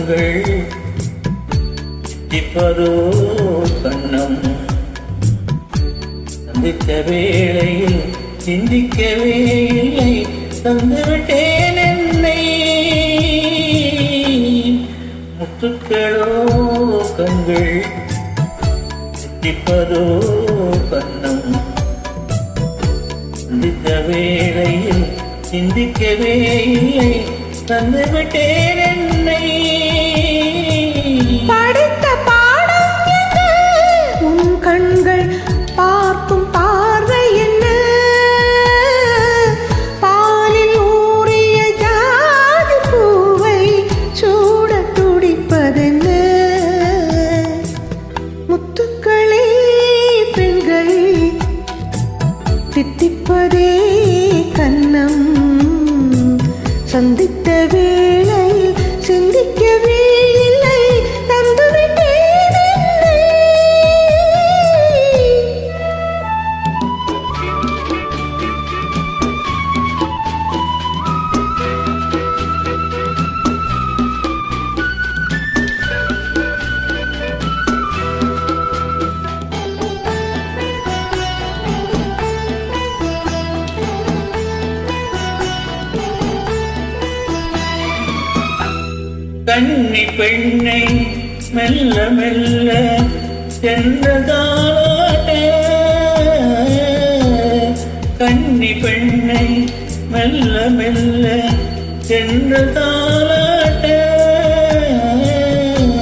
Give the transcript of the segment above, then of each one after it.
கண்கள் தித்திப்பதோ கண்ணம் சந்தித்த வேளையில் சிந்திக்கவே இல்லை தந்துவிட்டேன் என்னை முத்துக்களோ கண்கள் தித்திப்பதோ கண்ணம் சந்தித்த வேளையில் சிந்திக்கவே இல்லை தந்துவிட்டேன் என்னை படித்த பாடம் என்ன உன் கண்கள் பார்க்கும் பார்வை என்ன பாலில் ஊறிய ஜாதி பூவை சூட துடிப்பதென்ன முத்துக்களே பெண்கள் தித்திப்பதே கண்ணம் சந்தித்த வேளையில் சிந்திக்கவே இல்லை தந்துவிட்டேன் என்னை கன்னி பெண்ணை மெல்ல மெல்ல சென்றதாட்ட கன்னி பெண்ணை மெல்ல மெல்ல சென்றதாட்ட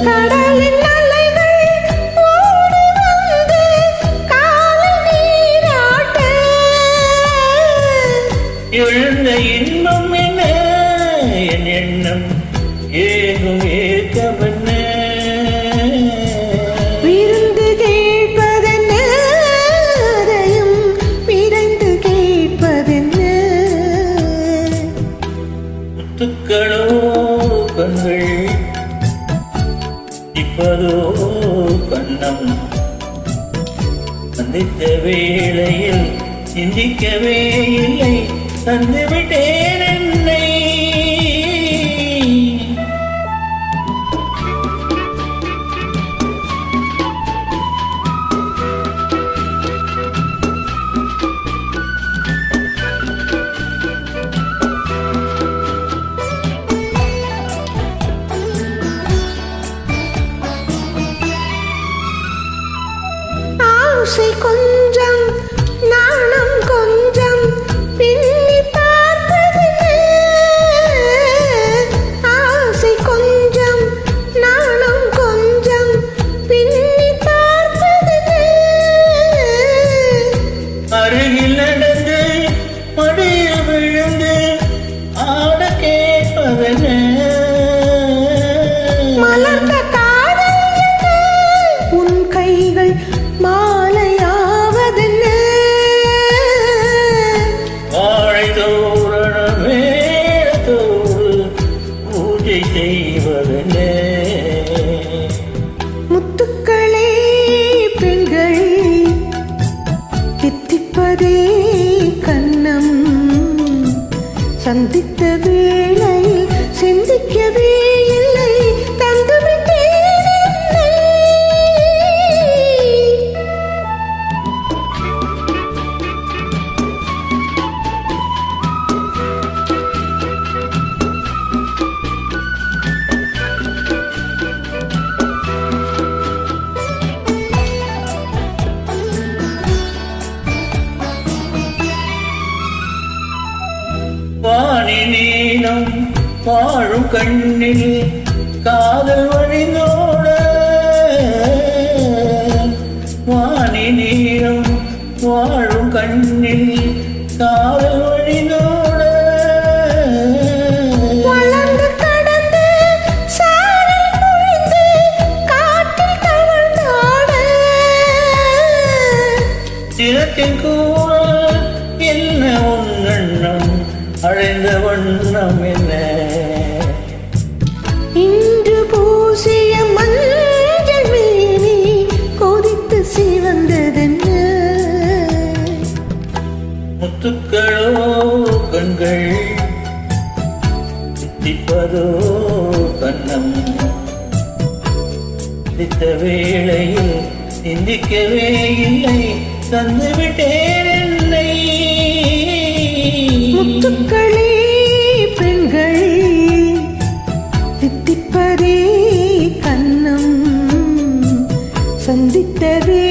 கடலின் அலைகள் ஓடி வந்து காலை நீராட்ட எழுந்த இன்பம் என என் எண்ணம் ஏகும் ஏக்கவன விருந்து கேட்பதென்ன அதையும் விரைந்து கேட்பதென்ன முத்துக்களோ கண்கள் இப்பதோ கண்ணம் சந்தித்த வேளையில் சிந்திக்கவே இல்லை தந்துவிட்டேன் என்னை ஆசை கொஞ்சம் நாணம் கொஞ்சம் பின்னி பார்ப்பதென்ன ஆசை கொஞ்சம் நாணம் கொஞ்சம் பின்னி பார்ப்பதென்ன அருகில் நடந்து மடியில் விழுந்து ஆட கேட்பதென மலர்ந்த காதல் என்ன உன் கைகள் மாலையாவதென்ன வாழை தோரண வேடத்தோடு பூஜை செய்வதென முத்துக்களே பெண்கள் தித்திப்பதே கண்ணம் சந்தித்த வேளையில் சிந்திக்கவே இல்லை தந்துவிட்டேன் என்னை வாணி நீளம் வாழும் கண்ணில் காதல் வழிந்தோட வாணி நீளம் வாழும் கண்ணில் காதல் வழிந்தோட வளர்ந்து கடந்து சாரல் பொழிந்து காற்றில் தவழ்ந்தாட தினத்தின் கூட என்ன உன்னண்ணம் அழைந்த வண்ணம் என்ன இன்று பூசிய மஞ்சள் மேனி கொதித்து சிவந்ததென்ன முத்துக்களோ கண்கள் தித்திப்பதோ கண்ணம் சிந்தித்த வேளையில் சிந்திக்கவே இல்லை தந்துவிட்டேன் என்னை. முத்துக்களே பெண்கள் தித்திப்பதே கண்ணம் சந்தித்ததே